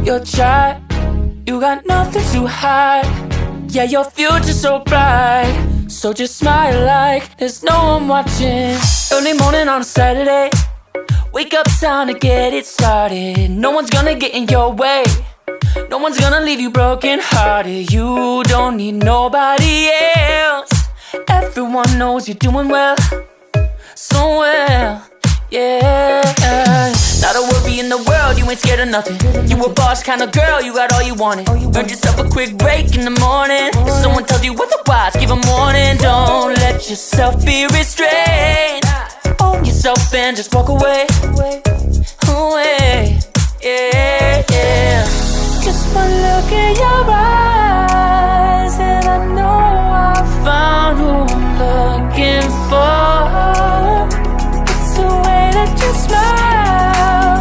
your child. You got nothing to hide. Yeah, your future's so bright. So just smile like there's no one watching. Early morning on a Saturday, wake up, time to get it started. No one's gonna get in your way. No one's gonna leave you broken hearted. You don't need nobody else. Everyone knows you're doing well, so well, yeah. Not a worry in the world, you ain't scared of nothing. You a boss kind of girl, you got all you wanted. Earned yourself a quick break in the morning. If someone tells you otherwise, give a warning. Don't let yourself be restrained. Own yourself and just walk away. Away, yeah, yeah. Just one look in your eyes and I know I found who I'm looking for. It's the way that you smile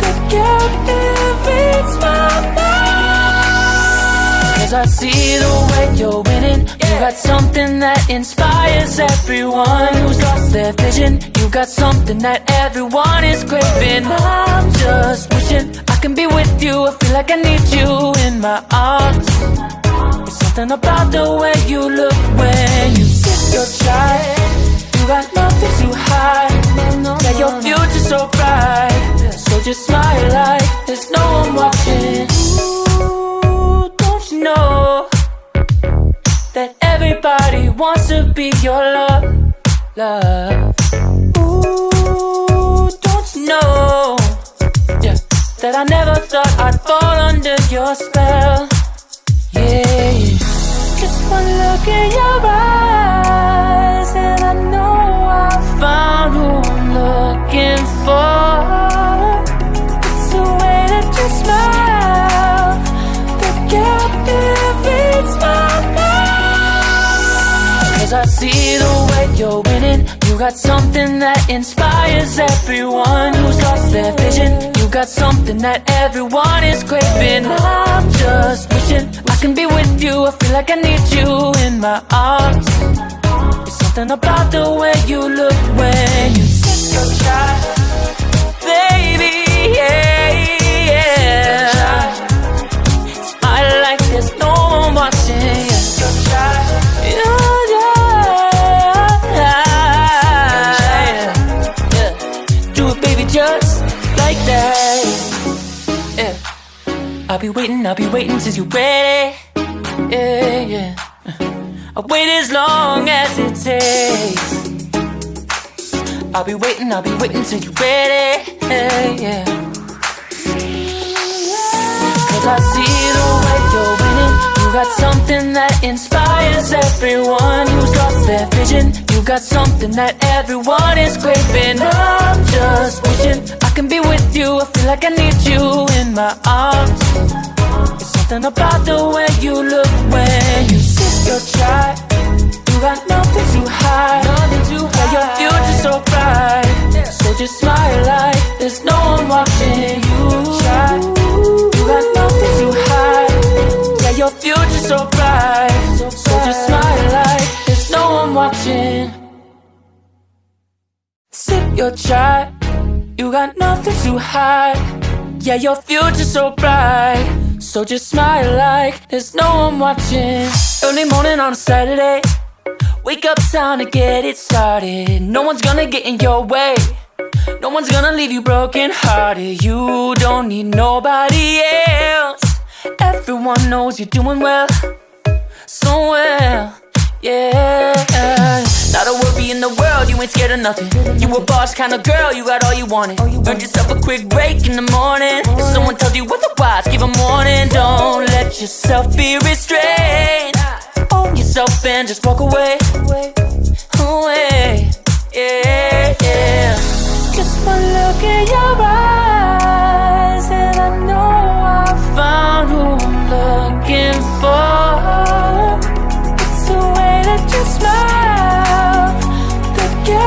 that captivates my mind. 'Cause I see the way you're winning. You got something that inspires everyone who's lost their vision. You got something that everyone is craving. I'm just wishing I can be with you. I feel like I need you in my arms. There's something about the way you look when you sip your chai. You got nothing to hide. Yeah, your future's so bright. So just smile like there's no one watching. Ooh, don't you know that everybody wants to be your love, love. Ooh, don't you know, yeah, that I never thought I'd fall under your spell, yeah. Just one look in your eyes and I know I found who I'm looking for. It's the way that you smile that captivates my mind. 'Cause I see the way you're winning. You got something that inspires everyone who's lost their vision. You got something that everyone is craving. I'm just wishing I can be with you. I feel like I need you in my arms. There's something about the way you look when you sip your chai, baby, yeah, yeah. Smile like there's no one watching. Just like that, yeah. I'll be waiting till you're ready, yeah, yeah. I'll wait as long as it takes. I'll be waiting till you're ready, yeah, yeah. 'Cause I see the way you're winning. You got something that inspires everyone who's lost their vision. You got something that everyone is craving. I'm just wishing I can be with you. I feel like I need you in my arms. There's something about the way you look when you sip your chai. You got nothing to hide. Yeah, your future's so bright. So just smile like there's no one watching you. You got nothing to hide. Yeah, your future's so bright. So just smile like there's no one watching. Sip your chai. You got nothing to hide. Yeah, your future's so bright. So just smile like there's no one watching. Early morning on a Saturday, wake up, time to get it started. No one's gonna get in your way. No one's gonna leave you broken hearted. You don't need nobody else. Everyone knows you're doing well, so well, yeah. Not a worry in the world, you ain't scared of nothing. You a boss kind of girl, you got all you wanted. Earned yourself a quick break in the morning. If someone tells you otherwise, give a warning. Don't let yourself be restrained. Own yourself and just walk away. Away, yeah, yeah. Just one look in your